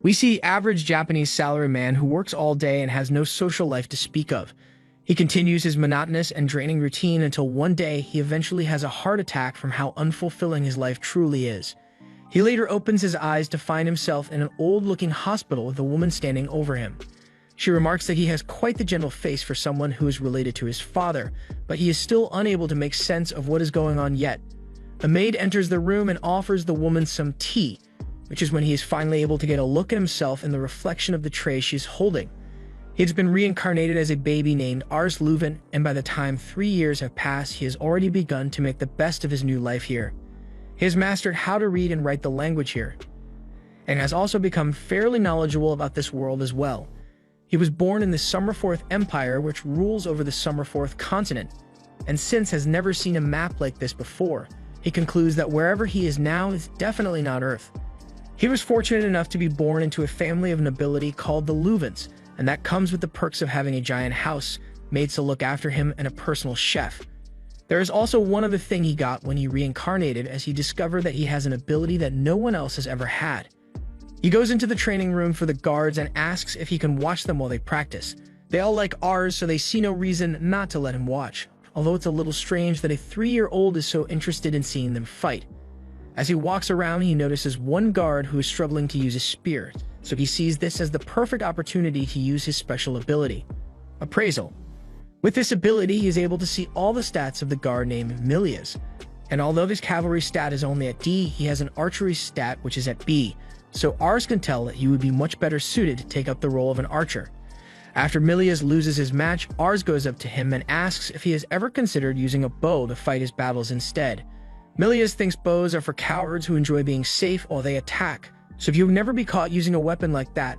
We see average Japanese salaryman who works all day and has no social life to speak of. He continues his monotonous and draining routine until one day he eventually has a heart attack from how unfulfilling his life truly is. He later opens his eyes to find himself in an old-looking hospital with a woman standing over him. She remarks that he has quite the gentle face for someone who is related to his father, but he is still unable to make sense of what is going on yet. A maid enters the room and offers the woman some tea, which is when he is finally able to get a look at himself in the reflection of the tray she is holding. He has been reincarnated as a baby named Ars Leuven, and by the time 3 years have passed, he has already begun to make the best of his new life here. He has mastered how to read and write the language here, and has also become fairly knowledgeable about this world as well. He was born in the Summerforth Empire, which rules over the Summerforth continent, and since has never seen a map like this before, he concludes that wherever he is now is definitely not Earth. He was fortunate enough to be born into a family of nobility called the Leuvens, and that comes with the perks of having a giant house, maids to look after him, and a personal chef. There is also one other thing he got when he reincarnated, as he discovered that he has an ability that no one else has ever had. He goes into the training room for the guards and asks if he can watch them while they practice. They all like Ars, so they see no reason not to let him watch, although it's a little strange that a 3-year-old is so interested in seeing them fight. As he walks around, he notices one guard who is struggling to use a spear, so he sees this as the perfect opportunity to use his special ability, Appraisal. With this ability, he is able to see all the stats of the guard named Milias, and although his cavalry stat is only at D, he has an archery stat which is at B, so Ars can tell that he would be much better suited to take up the role of an archer. After Milias loses his match, Ars goes up to him and asks if he has ever considered using a bow to fight his battles instead. Milias thinks bows are for cowards who enjoy being safe while they attack, so if you would never be caught using a weapon like that.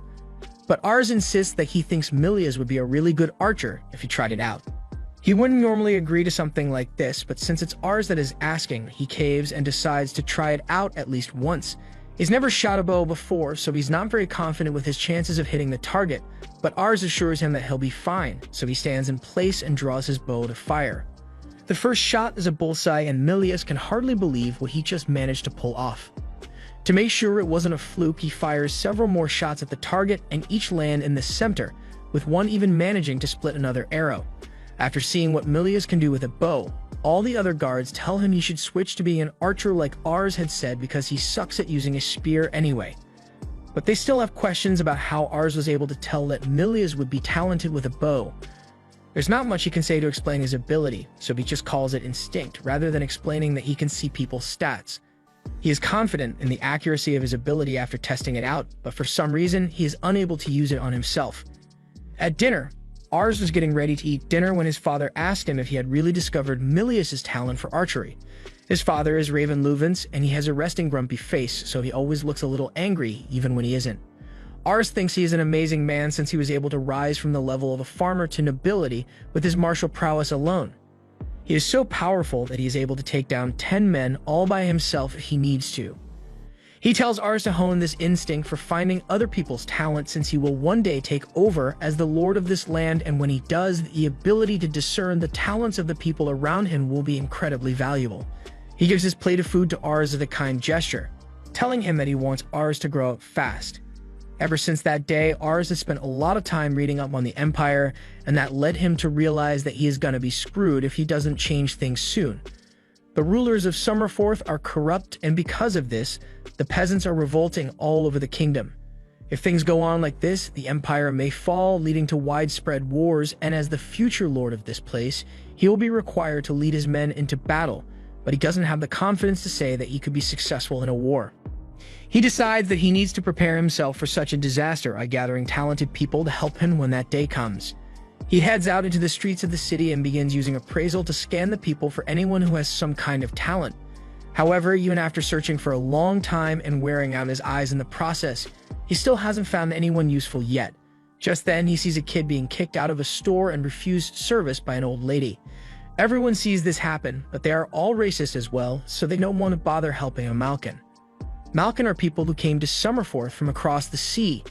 But Ars insists that he thinks Milias would be a really good archer if he tried it out. He wouldn't normally agree to something like this, but since it's Ars that is asking, he caves and decides to try it out at least once. He's never shot a bow before, so he's not very confident with his chances of hitting the target, but Ars assures him that he'll be fine, so he stands in place and draws his bow to fire. The first shot is a bullseye, and Milias can hardly believe what he just managed to pull off. To make sure it wasn't a fluke, he fires several more shots at the target, and each land in the center, with one even managing to split another arrow. After seeing what Milias can do with a bow, all the other guards tell him he should switch to being an archer like Ars had said because he sucks at using a spear anyway. But they still have questions about how Ars was able to tell that Milias would be talented with a bow. There's not much he can say to explain his ability, so he just calls it instinct rather than explaining that he can see people's stats. He is confident in the accuracy of his ability after testing it out, but for some reason, he is unable to use it on himself. At dinner, Ars was getting ready to eat dinner when his father asked him if he had really discovered Milias' talent for archery. His father is Raven Leuvens, and he has a resting grumpy face, so he always looks a little angry even when he isn't. Ars thinks he is an amazing man since he was able to rise from the level of a farmer to nobility with his martial prowess alone. He is so powerful that he is able to take down 10 men all by himself if he needs to. He tells Ars to hone this instinct for finding other people's talent since he will one day take over as the lord of this land, and when he does, the ability to discern the talents of the people around him will be incredibly valuable. He gives his plate of food to Ars as a kind gesture, telling him that he wants Ars to grow up fast. Ever since that day, Ars has spent a lot of time reading up on the Empire, and that led him to realize that he is gonna be screwed if he doesn't change things soon. The rulers of Summerforth are corrupt, and because of this, the peasants are revolting all over the kingdom. If things go on like this, the Empire may fall, leading to widespread wars, and as the future lord of this place, he will be required to lead his men into battle, but he doesn't have the confidence to say that he could be successful in a war. He decides that he needs to prepare himself for such a disaster by gathering talented people to help him when that day comes. He heads out into the streets of the city and begins using appraisal to scan the people for anyone who has some kind of talent. However, even after searching for a long time and wearing out his eyes in the process, he still hasn't found anyone useful yet. Just then, he sees a kid being kicked out of a store and refused service by an old lady. Everyone sees this happen, but they are all racist as well, so they don't want to bother helping a Malkin. Malkin are people who came to Summerforth from across the sea,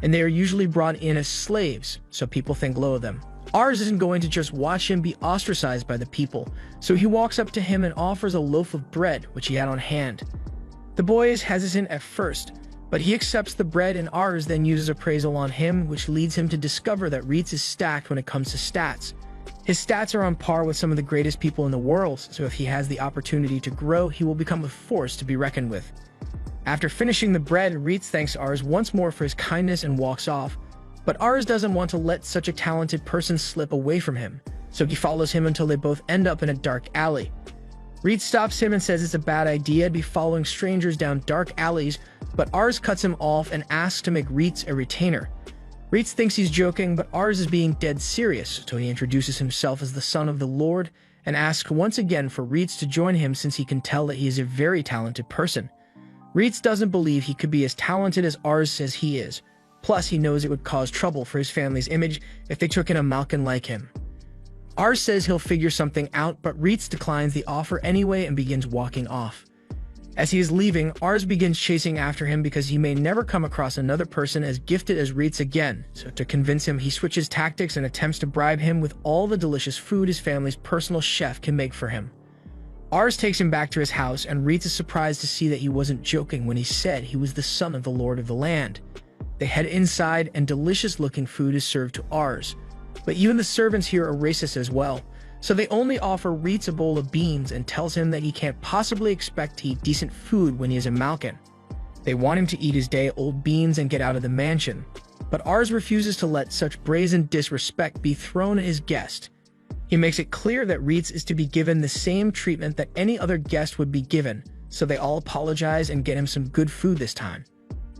and they are usually brought in as slaves, so people think low of them. Ars isn't going to just watch him be ostracized by the people, so he walks up to him and offers a loaf of bread, which he had on hand. The boy is hesitant at first, But he accepts the bread, and Ars then uses appraisal on him, which leads him to discover that Reitz is stacked when it comes to stats. His stats are on par with some of the greatest people in the world, so if he has the opportunity to grow, he will become a force to be reckoned with. After finishing the bread, Reitz thanks Ars once more for his kindness and walks off. But Ars doesn't want to let such a talented person slip away from him, so he follows him until they both end up in a dark alley. Reitz stops him and says it's a bad idea to be following strangers down dark alleys, but Ars cuts him off and asks to make Reitz a retainer. Reitz thinks he's joking, but Ars is being dead serious, so he introduces himself as the son of the Lord and asks once again for Reitz to join him since he can tell that he is a very talented person. Reitz doesn't believe he could be as talented as Ars says he is. Plus, he knows it would cause trouble for his family's image if they took in a Malkin like him. Ars says he'll figure something out, but Reitz declines the offer anyway and begins walking off. As he is leaving, Ars begins chasing after him because he may never come across another person as gifted as Reitz again, so to convince him, he switches tactics and attempts to bribe him with all the delicious food his family's personal chef can make for him. Ars takes him back to his house, and Reitz is surprised to see that he wasn't joking when he said he was the son of the Lord of the land. They head inside, and delicious-looking food is served to Ars. But even the servants here are racist as well, so they only offer Reitz a bowl of beans and tells him that he can't possibly expect to eat decent food when he is a Malkin. They want him to eat his day-old beans and get out of the mansion, but Ars refuses to let such brazen disrespect be thrown at his guest. He makes it clear that Reitz is to be given the same treatment that any other guest would be given, so they all apologize and get him some good food this time.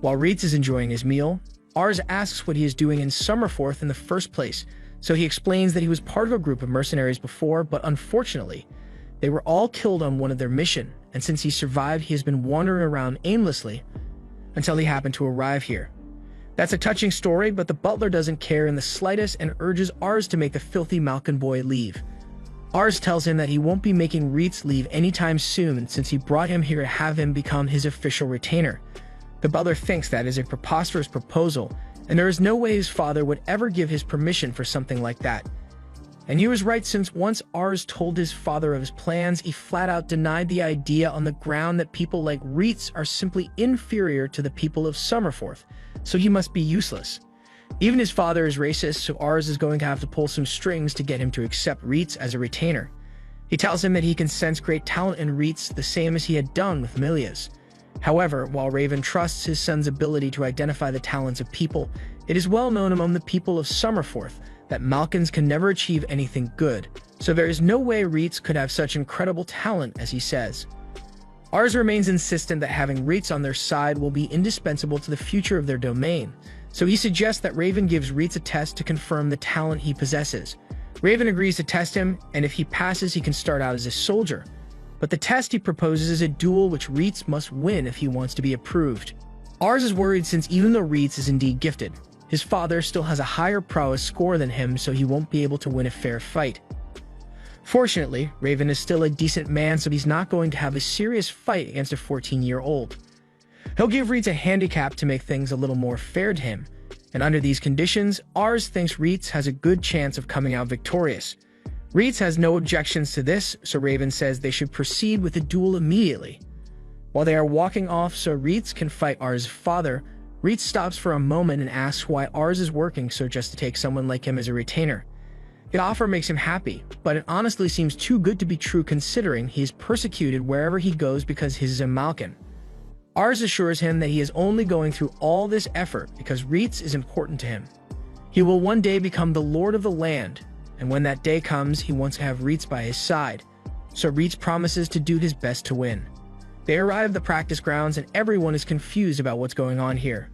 While Reitz is enjoying his meal, Ars asks what he is doing in Summerforth in the first place, so he explains that he was part of a group of mercenaries before, but unfortunately, they were all killed on one of their mission, and since he survived, he has been wandering around aimlessly until he happened to arrive here. That's a touching story, but the butler doesn't care in the slightest and urges Ars to make the filthy Malkin boy leave. Ars tells him that he won't be making Reitz leave anytime soon since he brought him here to have him become his official retainer. The butler thinks that is a preposterous proposal, and there is no way his father would ever give his permission for something like that. And he was right, since once Ars told his father of his plans, he flat out denied the idea on the ground that people like Reitz are simply inferior to the people of Summerforth, so he must be useless. Even his father is racist, so Ars is going to have to pull some strings to get him to accept Reitz as a retainer. He tells him that he can sense great talent in Reitz, the same as he had done with Milia's. However, while Raven trusts his son's ability to identify the talents of people, it is well known among the people of Summerforth that Malkins can never achieve anything good, so there is no way Reitz could have such incredible talent as he says. Ars remains insistent that having Reitz on their side will be indispensable to the future of their domain, so he suggests that Raven gives Reitz a test to confirm the talent he possesses. Raven agrees to test him, and if he passes, he can start out as a soldier. But the test he proposes is a duel which Reitz must win if he wants to be approved. Ars is worried since even though Reitz is indeed gifted, his father still has a higher prowess score than him, so he won't be able to win a fair fight. Fortunately, Raven is still a decent man, so he's not going to have a serious fight against a 14-year-old. He'll give Reitz a handicap to make things a little more fair to him, and under these conditions, Ars thinks Reitz has a good chance of coming out victorious. Reitz has no objections to this, so Raven says they should proceed with the duel immediately. While they are walking off so Reitz can fight Ars' father, Reitz stops for a moment and asks why Ars is working so just to take someone like him as a retainer. The offer makes him happy, but it honestly seems too good to be true considering he is persecuted wherever he goes because he is a Malkin. Ars assures him that he is only going through all this effort because Reitz is important to him. He will one day become the Lord of the land, and when that day comes, he wants to have Reitz by his side, so Reitz promises to do his best to win. They arrive at the practice grounds and everyone is confused about what's going on here.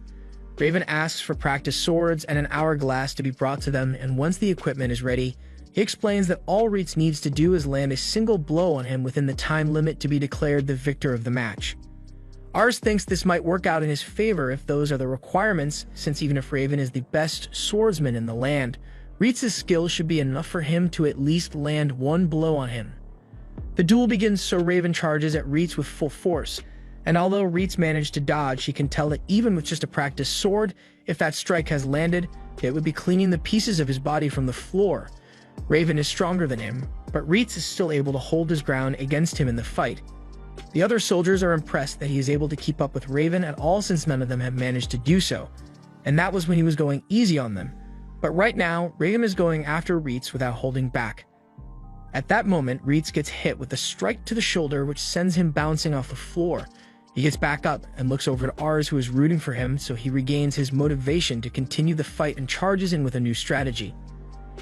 Raven asks for practice swords and an hourglass to be brought to them, and once the equipment is ready, he explains that all Reitz needs to do is land a single blow on him within the time limit to be declared the victor of the match. Ars thinks this might work out in his favor if those are the requirements, since even if Raven is the best swordsman in the land, Reitz's skill should be enough for him to at least land one blow on him. The duel begins so Raven charges at Reitz with full force, and although Reitz managed to dodge, he can tell that even with just a practice sword, if that strike has landed, it would be cleaning the pieces of his body from the floor. Raven is stronger than him, but Reitz is still able to hold his ground against him in the fight. The other soldiers are impressed that he is able to keep up with Raven at all since none of them have managed to do so, and that was when he was going easy on them. But right now, Raven is going after Reitz without holding back. At that moment, Reitz gets hit with a strike to the shoulder which sends him bouncing off the floor. He gets back up and looks over to Ars, who is rooting for him, so he regains his motivation to continue the fight and charges in with a new strategy.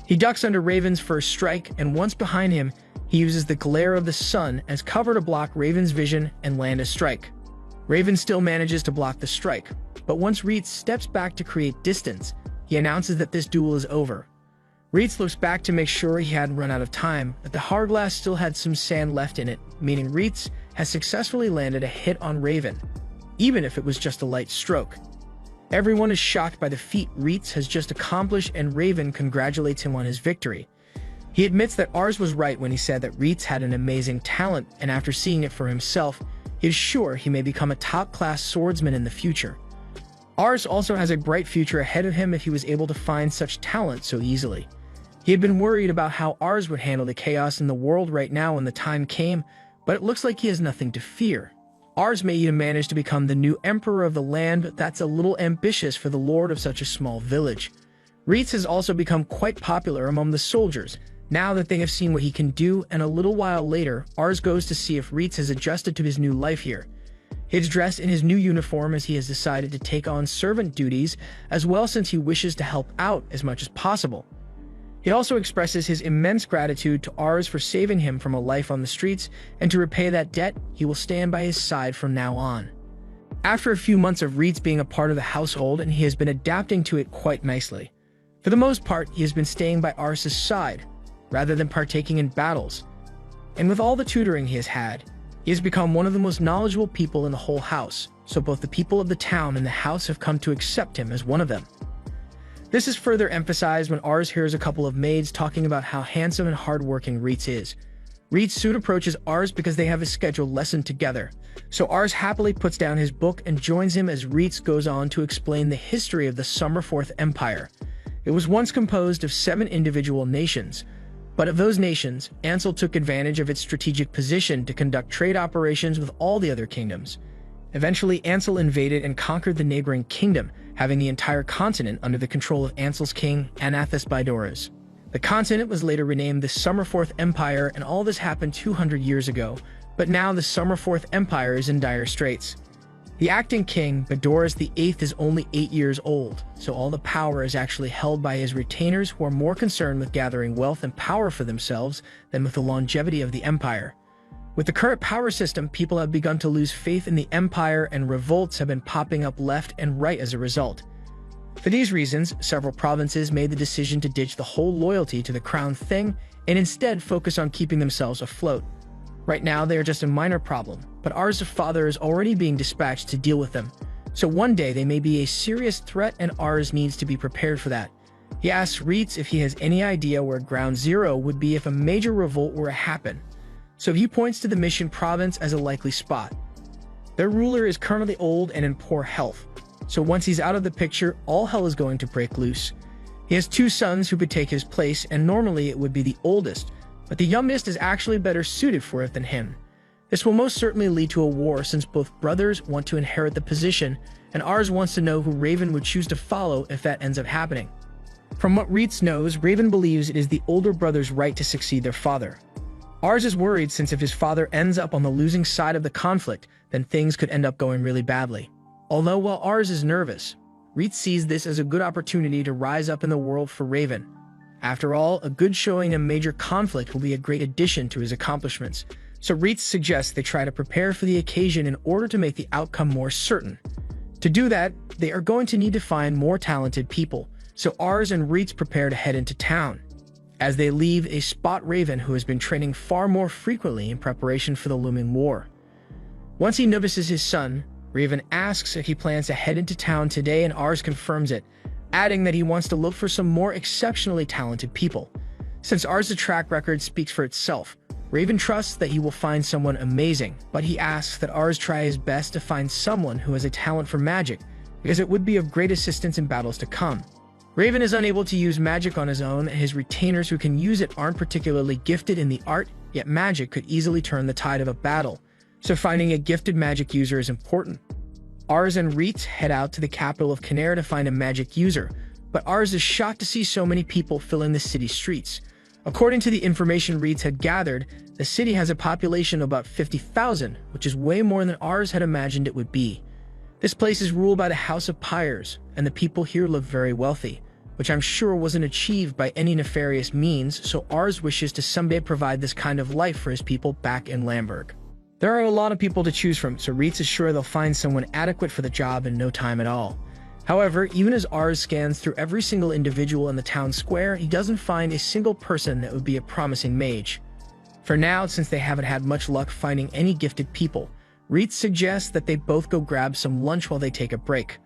He ducks under Raven's first strike, and once behind him, he uses the glare of the sun as cover to block Raven's vision and land a strike. Raven still manages to block the strike, but once Reitz steps back to create distance, he announces that this duel is over. Reitz looks back to make sure he hadn't run out of time, but the hourglass still had some sand left in it, meaning Reitz has successfully landed a hit on Raven, even if it was just a light stroke. Everyone is shocked by the feat Reitz has just accomplished, and Raven congratulates him on his victory. He admits that Ars was right when he said that Reitz had an amazing talent, and after seeing it for himself, he is sure he may become a top-class swordsman in the future. Ars also has a bright future ahead of him if he was able to find such talent so easily. He had been worried about how Ars would handle the chaos in the world right now when the time came, but it looks like he has nothing to fear. Ars may even manage to become the new emperor of the land, but that's a little ambitious for the lord of such a small village. Reitz has also become quite popular among the soldiers, now that they have seen what he can do, and a little while later, Ars goes to see if Reitz has adjusted to his new life here. He is dressed in his new uniform as he has decided to take on servant duties as well, since he wishes to help out as much as possible. He also expresses his immense gratitude to Ars for saving him from a life on the streets, and to repay that debt, he will stand by his side from now on. After a few months of Reitz being a part of the household, and he has been adapting to it quite nicely. For the most part, he has been staying by Ars' side, rather than partaking in battles. And with all the tutoring he has had, he has become one of the most knowledgeable people in the whole house, so both the people of the town and the house have come to accept him as one of them. This is further emphasized when Ars hears a couple of maids talking about how handsome and hardworking Reitz is. Reitz soon approaches Ars because they have a scheduled lesson together, so Ars happily puts down his book and joins him as Reitz goes on to explain the history of the Summerforth Empire. It was once composed of 7 individual nations, but of those nations, Ansel took advantage of its strategic position to conduct trade operations with all the other kingdoms. Eventually, Ansel invaded and conquered the neighboring kingdom, having the entire continent under the control of Ansel's king, Anathus Bidoras. The continent was later renamed the Summerforth Empire, and all this happened 200 years ago, but now the Summerforth Empire is in dire straits. The acting king, Bidoras VIII, is only 8 years old, so all the power is actually held by his retainers, who are more concerned with gathering wealth and power for themselves than with the longevity of the empire. With the current power system, people have begun to lose faith in the empire, and revolts have been popping up left and right as a result. For these reasons, several provinces made the decision to ditch the whole loyalty to the crown thing and instead focus on keeping themselves afloat. Right now, they are just a minor problem, but Ars' father is already being dispatched to deal with them. So one day they may be a serious threat, and Ars needs to be prepared for that. He asks Reitz if he has any idea where Ground Zero would be if a major revolt were to happen. So he points to the Mission province as a likely spot. Their ruler is currently old and in poor health, so once he's out of the picture, all hell is going to break loose. He has 2 sons who could take his place, and normally it would be the oldest, but the youngest is actually better suited for it than him. This will most certainly lead to a war, since both brothers want to inherit the position, and Ars wants to know who Raven would choose to follow if that ends up happening. From what Reitz knows, Raven believes it is the older brother's right to succeed their father. Ars is worried, since if his father ends up on the losing side of the conflict, then things could end up going really badly. Although while Ars is nervous, Reitz sees this as a good opportunity to rise up in the world for Raven. After all, a good showing in a major conflict will be a great addition to his accomplishments, so Reitz suggests they try to prepare for the occasion in order to make the outcome more certain. To do that, they are going to need to find more talented people, so Ars and Reitz prepare to head into town. As they leave, they spot Raven, who has been training far more frequently in preparation for the looming war. Once he notices his son, Raven asks if he plans to head into town today, and Ars confirms it, adding that he wants to look for some more exceptionally talented people. Since Ars' track record speaks for itself, Raven trusts that he will find someone amazing, but he asks that Ars try his best to find someone who has a talent for magic, because it would be of great assistance in battles to come. Raven is unable to use magic on his own, and his retainers who can use it aren't particularly gifted in the art, yet magic could easily turn the tide of a battle. So finding a gifted magic user is important. Ars and Reitz head out to the capital of Canary to find a magic user, but Ars is shocked to see so many people filling the city streets. According to the information Reitz had gathered, the city has a population of about 50,000, which is way more than Ars had imagined it would be. This place is ruled by the House of Pyres, and the people here look very wealthy, which I'm sure wasn't achieved by any nefarious means, so Ars wishes to someday provide this kind of life for his people back in Lamberg. There are a lot of people to choose from, so Reitz is sure they'll find someone adequate for the job in no time at all. However, even as Ars scans through every single individual in the town square, he doesn't find a single person that would be a promising mage. For now, since they haven't had much luck finding any gifted people, Reitz suggests that they both go grab some lunch while they take a break.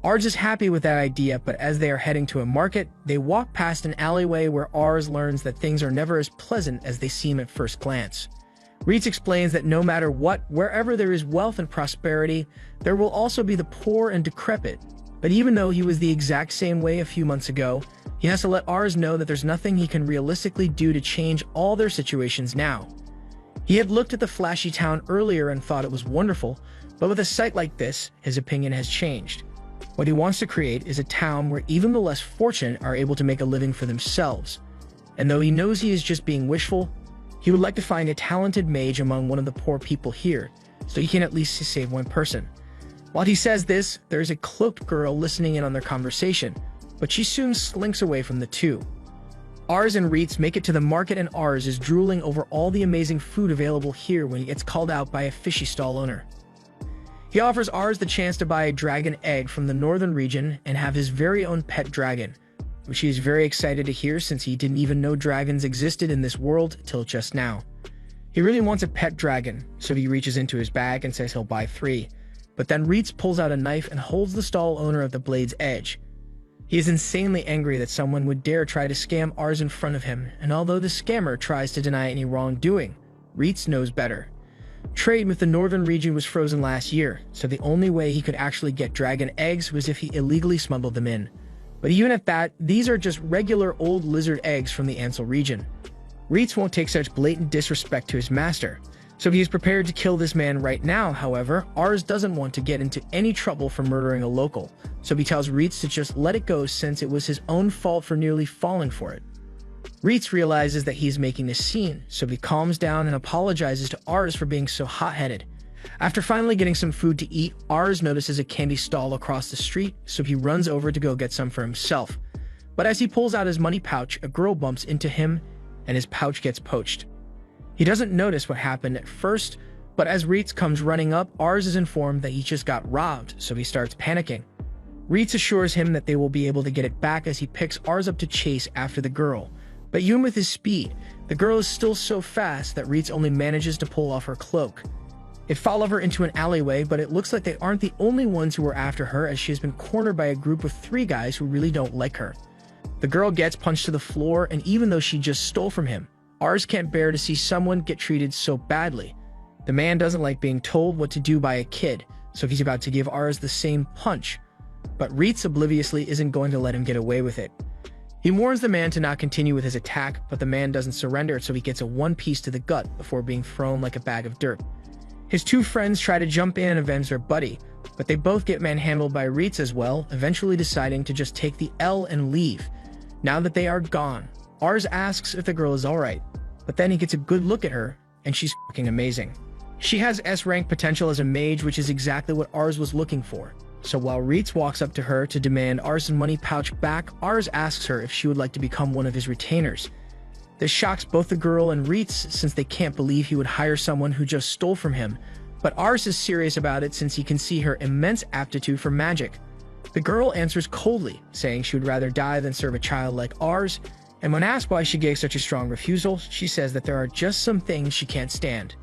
Ars is happy with that idea, but as they are heading to a market, they walk past an alleyway where Ars learns that things are never as pleasant as they seem at first glance. Reitz explains that no matter what, wherever there is wealth and prosperity, there will also be the poor and decrepit. But even though he was the exact same way a few months ago, he has to let Ars know that there's nothing he can realistically do to change all their situations now. He had looked at the flashy town earlier and thought it was wonderful, but with a sight like this, his opinion has changed. What he wants to create is a town where even the less fortunate are able to make a living for themselves. And though he knows he is just being wishful, he would like to find a talented mage among one of the poor people here, so he can at least save one person. While he says this, there is a cloaked girl listening in on their conversation, but she soon slinks away from the two. Ars and Reitz make it to the market, and Ars is drooling over all the amazing food available here when he gets called out by a fishy stall owner. He offers Ars the chance to buy a dragon egg from the northern region and have his very own pet dragon, which he is very excited to hear since he didn't even know dragons existed in this world till just now. He really wants a pet dragon, so he reaches into his bag and says he'll buy 3. But then Reitz pulls out a knife and holds the stall owner at the blade's edge. He is insanely angry that someone would dare try to scam Ars in front of him, and although the scammer tries to deny any wrongdoing, Reitz knows better. Trade with the northern region was frozen last year, so the only way he could actually get dragon eggs was if he illegally smuggled them in. But even at that, these are just regular old lizard eggs from the Ansel region. Reitz won't take such blatant disrespect to his master, so he is prepared to kill this man right now. However, Ars doesn't want to get into any trouble for murdering a local, so he tells Reitz to just let it go since it was his own fault for nearly falling for it. Reitz realizes that he is making a scene, so he calms down and apologizes to Ars for being so hot-headed. After finally getting some food to eat, Ars notices a candy stall across the street, so he runs over to go get some for himself. But as he pulls out his money pouch, a girl bumps into him, and his pouch gets poached. He doesn't notice what happened at first, but as Reitz comes running up, Ars is informed that he just got robbed, so he starts panicking. Reitz assures him that they will be able to get it back as he picks Ars up to chase after the girl. But even with his speed, the girl is still so fast that Reitz only manages to pull off her cloak. It follows her into an alleyway, but it looks like they aren't the only ones who are after her, as she has been cornered by a group of 3 guys who really don't like her. The girl gets punched to the floor, and even though she just stole from him, Ars can't bear to see someone get treated so badly. The man doesn't like being told what to do by a kid, so he's about to give Ars the same punch. But Reitz obliviously isn't going to let him get away with it. He warns the man to not continue with his attack, but the man doesn't surrender, so he gets a 1 piece to the gut before being thrown like a bag of dirt. His 2 friends try to jump in and avenge their buddy, but they both get manhandled by Reitz as well, eventually deciding to just take the L and leave. Now that they are gone, Ars asks if the girl is alright, but then he gets a good look at her, and she's fucking amazing. She has S-rank potential as a mage, which is exactly what Ars was looking for. So while Reitz walks up to her to demand Ars' money pouch back, Ars asks her if she would like to become one of his retainers. This shocks both the girl and Reitz since they can't believe he would hire someone who just stole from him, but Ars is serious about it since he can see her immense aptitude for magic. The girl answers coldly, saying she would rather die than serve a child like Ars, and when asked why she gave such a strong refusal, she says that there are just some things she can't stand.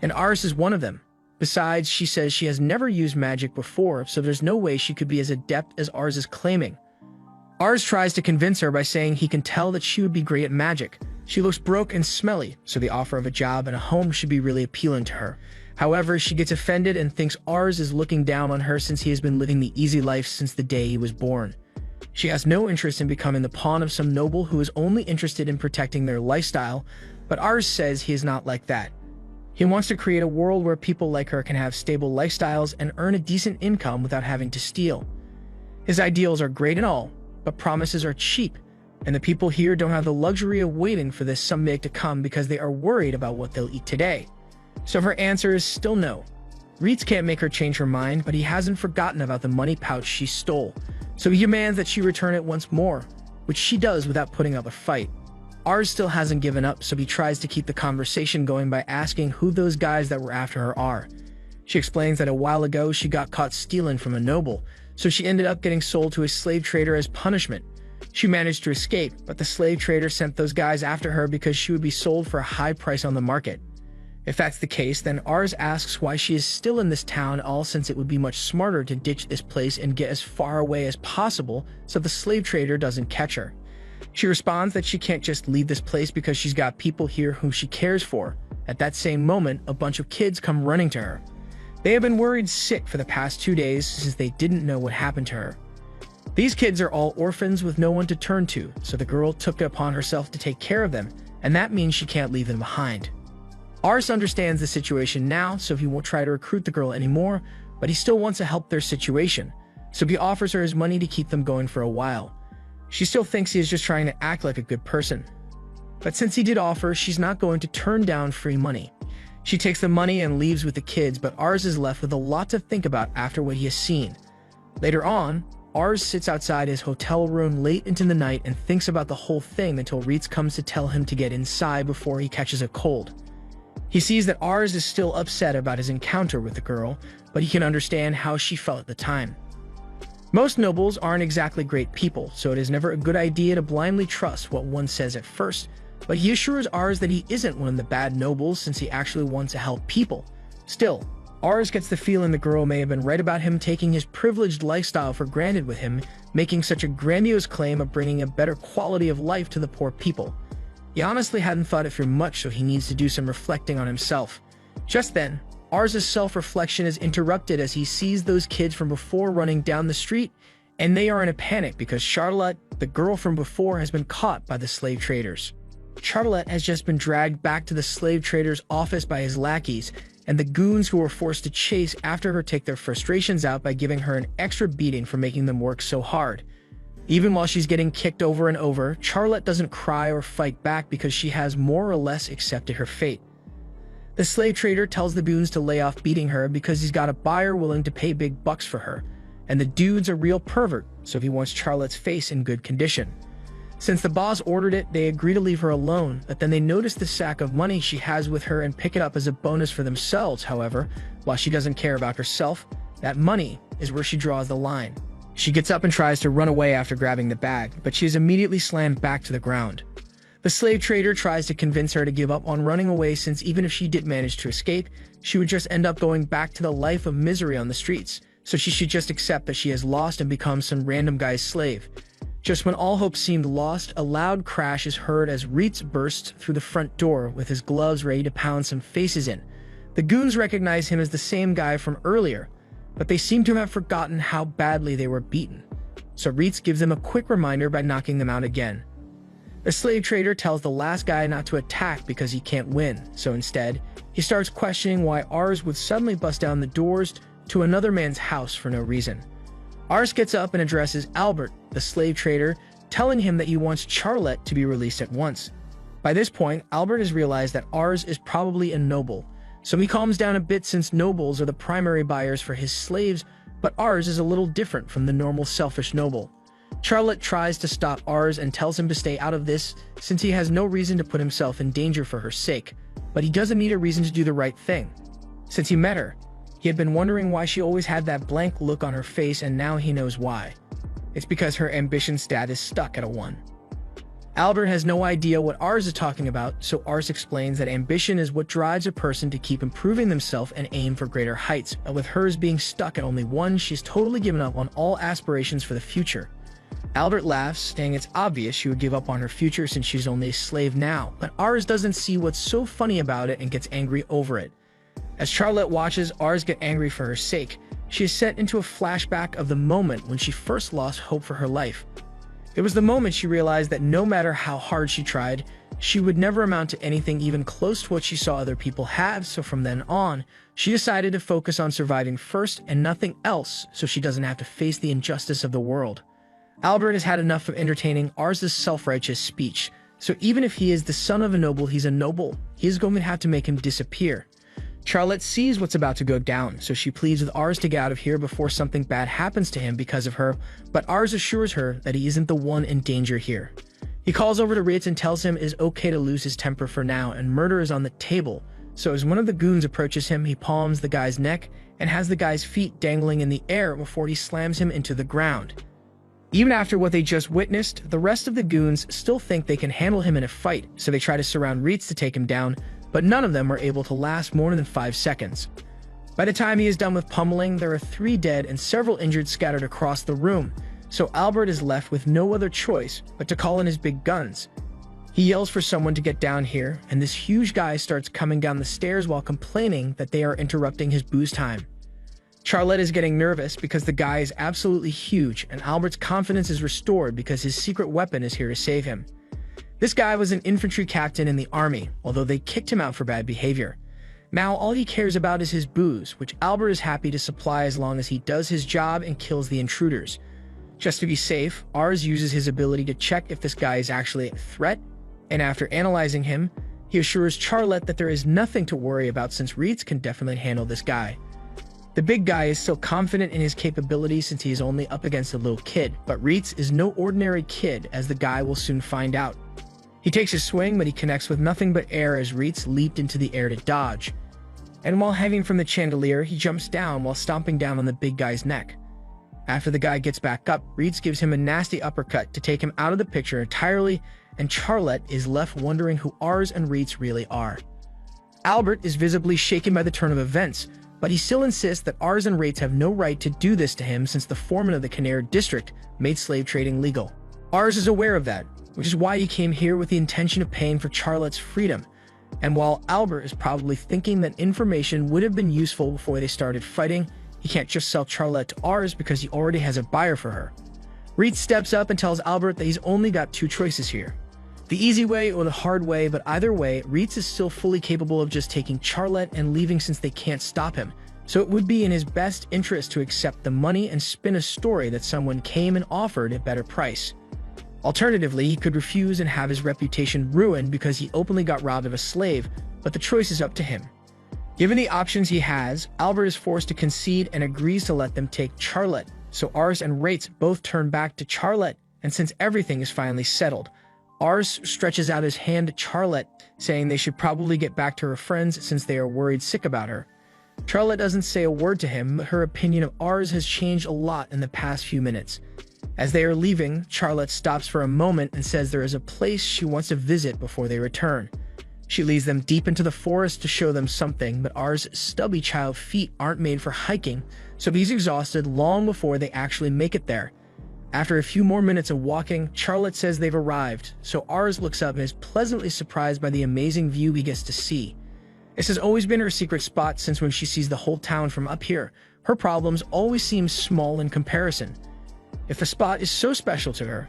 And Ars is one of them. Besides, she says she has never used magic before, so there's no way she could be as adept as Ars is claiming. Ars tries to convince her by saying he can tell that she would be great at magic. She looks broke and smelly, so the offer of a job and a home should be really appealing to her. However, she gets offended and thinks Ars is looking down on her since he has been living the easy life since the day he was born. She has no interest in becoming the pawn of some noble who is only interested in protecting their lifestyle, but Ars says he is not like that. He wants to create a world where people like her can have stable lifestyles and earn a decent income without having to steal. His ideals are great and all, but promises are cheap, and the people here don't have the luxury of waiting for this someday to come because they are worried about what they'll eat today. So her answer is still no. Reitz can't make her change her mind, but he hasn't forgotten about the money pouch she stole, so he demands that she return it once more, which she does without putting up a fight. Ars still hasn't given up, so he tries to keep the conversation going by asking who those guys that were after her are. She explains that a while ago she got caught stealing from a noble, so she ended up getting sold to a slave trader as punishment. She managed to escape, but the slave trader sent those guys after her because she would be sold for a high price on the market. If that's the case, then Ars asks why she is still in this town, all since it would be much smarter to ditch this place and get as far away as possible so the slave trader doesn't catch her. She responds that she can't just leave this place because she's got people here whom she cares for. At that same moment, a bunch of kids come running to her. They have been worried sick for the past 2 days since they didn't know what happened to her. These kids are all orphans with no one to turn to, so the girl took it upon herself to take care of them, and that means she can't leave them behind. Ars understands the situation now, so he won't try to recruit the girl anymore, but he still wants to help their situation, so he offers her his money to keep them going for a while. She still thinks he is just trying to act like a good person. But since he did offer, she's not going to turn down free money. She takes the money and leaves with the kids, but Ars is left with a lot to think about after what he has seen. Later on, Ars sits outside his hotel room late into the night and thinks about the whole thing until Reitz comes to tell him to get inside before he catches a cold. He sees that Ars is still upset about his encounter with the girl, but he can understand how she felt at the time. Most nobles aren't exactly great people, so it is never a good idea to blindly trust what one says at first, but he assures Ars that he isn't one of the bad nobles since he actually wants to help people. Still, Ars gets the feeling the girl may have been right about him taking his privileged lifestyle for granted with him, making such a grandiose claim of bringing a better quality of life to the poor people. He honestly hadn't thought it through much, so he needs to do some reflecting on himself. Just then, Ars' self-reflection is interrupted as he sees those kids from before running down the street, and they are in a panic because Charlotte, the girl from before, has been caught by the slave traders. Charlotte has just been dragged back to the slave trader's office by his lackeys, and the goons who were forced to chase after her take their frustrations out by giving her an extra beating for making them work so hard. Even while she's getting kicked over and over, Charlotte doesn't cry or fight back because she has more or less accepted her fate. The slave trader tells the goons to lay off beating her because he's got a buyer willing to pay big bucks for her, and the dude's a real pervert, so he wants Charlotte's face in good condition. Since the boss ordered it, they agree to leave her alone, but then they notice the sack of money she has with her and pick it up as a bonus for themselves. However, while she doesn't care about herself, that money is where she draws the line. She gets up and tries to run away after grabbing the bag, but she is immediately slammed back to the ground. The slave trader tries to convince her to give up on running away since even if she did manage to escape, she would just end up going back to the life of misery on the streets, so she should just accept that she has lost and become some random guy's slave. Just when all hope seemed lost, a loud crash is heard as Reitz bursts through the front door with his gloves ready to pound some faces in. The goons recognize him as the same guy from earlier, but they seem to have forgotten how badly they were beaten. So Reitz gives them a quick reminder by knocking them out again. The slave trader tells the last guy not to attack because he can't win, so instead, he starts questioning why Ars would suddenly bust down the doors to another man's house for no reason. Ars gets up and addresses Albert, the slave trader, telling him that he wants Charlotte to be released at once. By this point, Albert has realized that Ars is probably a noble, so he calms down a bit since nobles are the primary buyers for his slaves, but Ars is a little different from the normal selfish noble. Charlotte tries to stop Ars and tells him to stay out of this since he has no reason to put himself in danger for her sake, but he doesn't need a reason to do the right thing. Since he met her, he had been wondering why she always had that blank look on her face, and now he knows why. It's because her ambition stat is stuck at a 1. Albert has no idea what Ars is talking about, so Ars explains that ambition is what drives a person to keep improving themselves and aim for greater heights, and with hers being stuck at only 1, she's totally given up on all aspirations for the future. Albert laughs, saying it's obvious she would give up on her future since she's only a slave now, but Ars doesn't see what's so funny about it and gets angry over it. As Charlotte watches Ars get angry for her sake, she is sent into a flashback of the moment when she first lost hope for her life. It was the moment she realized that no matter how hard she tried, she would never amount to anything even close to what she saw other people have, so from then on, she decided to focus on surviving first and nothing else so she doesn't have to face the injustice of the world. Albert has had enough of entertaining Ars's self-righteous speech, so even if he is the son of a noble, he's a noble. He is going to have to make him disappear. Charlotte sees what's about to go down, so she pleads with Ars to get out of here before something bad happens to him because of her, but Ars assures her that he isn't the one in danger here. He calls over to Ritz and tells him it is okay to lose his temper for now and murder is on the table, so as one of the goons approaches him, he palms the guy's neck and has the guy's feet dangling in the air before he slams him into the ground. Even after what they just witnessed, the rest of the goons still think they can handle him in a fight, so they try to surround Ritz to take him down, but none of them are able to last more than 5 seconds. By the time he is done with pummeling, there are 3 dead and several injured scattered across the room, so Albert is left with no other choice but to call in his big guns. He yells for someone to get down here, and this huge guy starts coming down the stairs while complaining that they are interrupting his booze time. Charlotte is getting nervous because the guy is absolutely huge, and Albert's confidence is restored because his secret weapon is here to save him. This guy was an infantry captain in the army, although they kicked him out for bad behavior. Now all he cares about is his booze, which Albert is happy to supply as long as he does his job and kills the intruders. Just to be safe, Ars uses his ability to check if this guy is actually a threat, and after analyzing him, he assures Charlotte that there is nothing to worry about since Ritz can definitely handle this guy. The big guy is still confident in his capabilities since he is only up against a little kid, but Ritz is no ordinary kid, as the guy will soon find out. He takes his swing, but he connects with nothing but air as Ritz leaped into the air to dodge. And while hanging from the chandelier, he jumps down while stomping down on the big guy's neck. After the guy gets back up, Ritz gives him a nasty uppercut to take him out of the picture entirely, and Charlotte is left wondering who Ars and Ritz really are. Albert is visibly shaken by the turn of events, but he still insists that Ars and Ritz have no right to do this to him since the foreman of the Canary district made slave trading legal. Ars is aware of that, which is why he came here with the intention of paying for Charlotte's freedom. And while Albert is probably thinking that information would have been useful before they started fighting, he can't just sell Charlotte to Ars because he already has a buyer for her. Ritz steps up and tells Albert that he's only got 2 choices here: the easy way or the hard way, but either way, Ritz is still fully capable of just taking Charlotte and leaving since they can't stop him, so it would be in his best interest to accept the money and spin a story that someone came and offered a better price. Alternatively, he could refuse and have his reputation ruined because he openly got robbed of a slave, but the choice is up to him. Given the options he has, Albert is forced to concede and agrees to let them take Charlotte, so Ars and Ritz both turn back to Charlotte, and since everything is finally settled, Ars stretches out his hand to Charlotte, saying they should probably get back to her friends since they are worried sick about her. Charlotte doesn't say a word to him, but her opinion of Ars has changed a lot in the past few minutes. As they are leaving, Charlotte stops for a moment and says there is a place she wants to visit before they return. She leads them deep into the forest to show them something, but Ars' stubby child feet aren't made for hiking, so he's exhausted long before they actually make it there. After a few more minutes of walking, Charlotte says they've arrived, so Ars looks up and is pleasantly surprised by the amazing view he gets to see. This has always been her secret spot since when she sees the whole town from up here, her problems always seem small in comparison. If the spot is so special to her,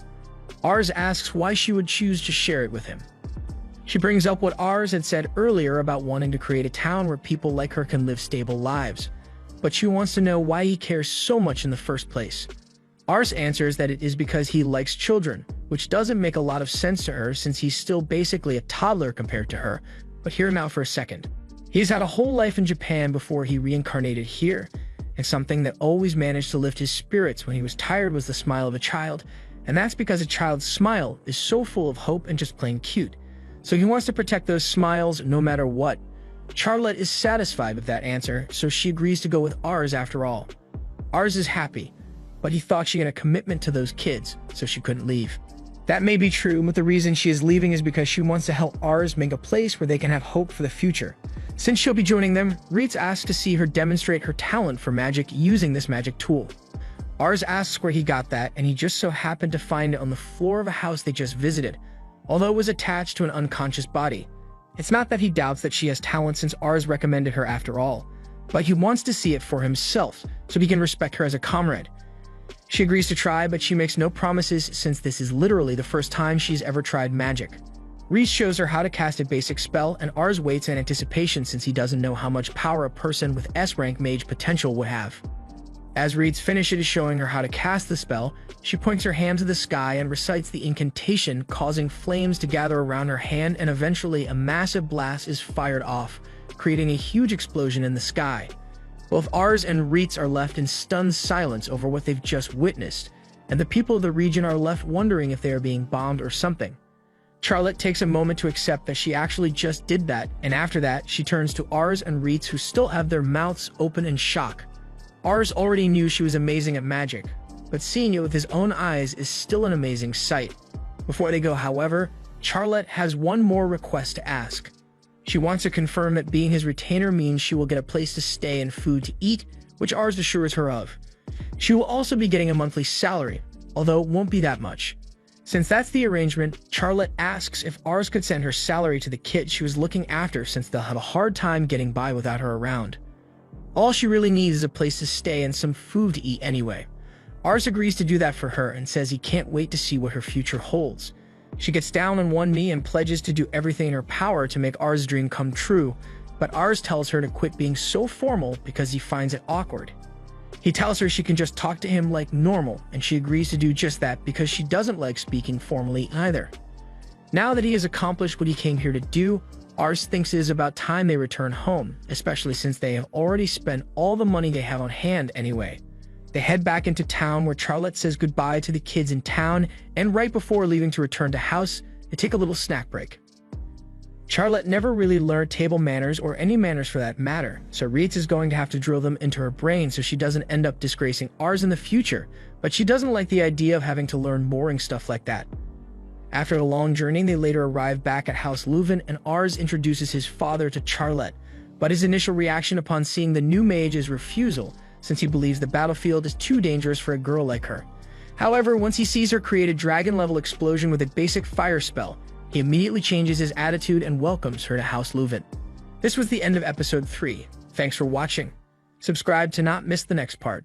Ars asks why she would choose to share it with him. She brings up what Ars had said earlier about wanting to create a town where people like her can live stable lives, but she wants to know why he cares so much in the first place. Ars answers that it is because he likes children, which doesn't make a lot of sense to her since he's still basically a toddler compared to her, but hear him out for a second. He's had a whole life in Japan before he reincarnated here, and something that always managed to lift his spirits when he was tired was the smile of a child, and that's because a child's smile is so full of hope and just plain cute. So he wants to protect those smiles no matter what. Charlotte is satisfied with that answer, so she agrees to go with Ars after all. Ars is happy, but he thought she had a commitment to those kids, so she couldn't leave. That may be true, but the reason she is leaving is because she wants to help Ars make a place where they can have hope for the future. Since she'll be joining them, Ritz asks to see her demonstrate her talent for magic using this magic tool. Ars asks where he got that, and he just so happened to find it on the floor of a house they just visited, although it was attached to an unconscious body. It's not that he doubts that she has talent since Ars recommended her after all, but he wants to see it for himself so he can respect her as a comrade. She agrees to try, but she makes no promises since this is literally the first time she's ever tried magic. Reese shows her how to cast a basic spell, and Ars waits in anticipation since he doesn't know how much power a person with S-rank mage potential would have. As Reese finishes showing her how to cast the spell, she points her hand to the sky and recites the incantation, causing flames to gather around her hand, and eventually a massive blast is fired off, creating a huge explosion in the sky. Both Ars and Reese are left in stunned silence over what they've just witnessed, and the people of the region are left wondering if they are being bombed or something. Charlotte takes a moment to accept that she actually just did that, and after that, she turns to Ars and Reese, who still have their mouths open in shock. Ars already knew she was amazing at magic, but seeing it with his own eyes is still an amazing sight. Before they go, however, Charlotte has one more request to ask. She wants to confirm that being his retainer means she will get a place to stay and food to eat, which Ars assures her of. She will also be getting a monthly salary, although it won't be that much. Since that's the arrangement, Charlotte asks if Ars could send her salary to the kid she was looking after, since they'll have a hard time getting by without her around. All she really needs is a place to stay and some food to eat anyway. Ars agrees to do that for her and says he can't wait to see what her future holds. She gets down on one knee and pledges to do everything in her power to make Ars' dream come true, but Ars tells her to quit being so formal because he finds it awkward. He tells her she can just talk to him like normal, and she agrees to do just that because she doesn't like speaking formally either. Now that he has accomplished what he came here to do, Ars thinks it is about time they return home, especially since they have already spent all the money they have on hand anyway. They head back into town, where Charlotte says goodbye to the kids in town, and right before leaving to return to house, they take a little snack break. Charlotte never really learned table manners, or any manners for that matter, so Reese is going to have to drill them into her brain so she doesn't end up disgracing Ars in the future, but she doesn't like the idea of having to learn boring stuff like that. After a long journey, they later arrive back at House Leuven, and Ars introduces his father to Charlotte, but his initial reaction upon seeing the new mage is refusal, since he believes the battlefield is too dangerous for a girl like her. However, once he sees her create a dragon-level explosion with a basic fire spell, he immediately changes his attitude and welcomes her to House Leuven. This was the end of episode 3. Thanks for watching. Subscribe to not miss the next part.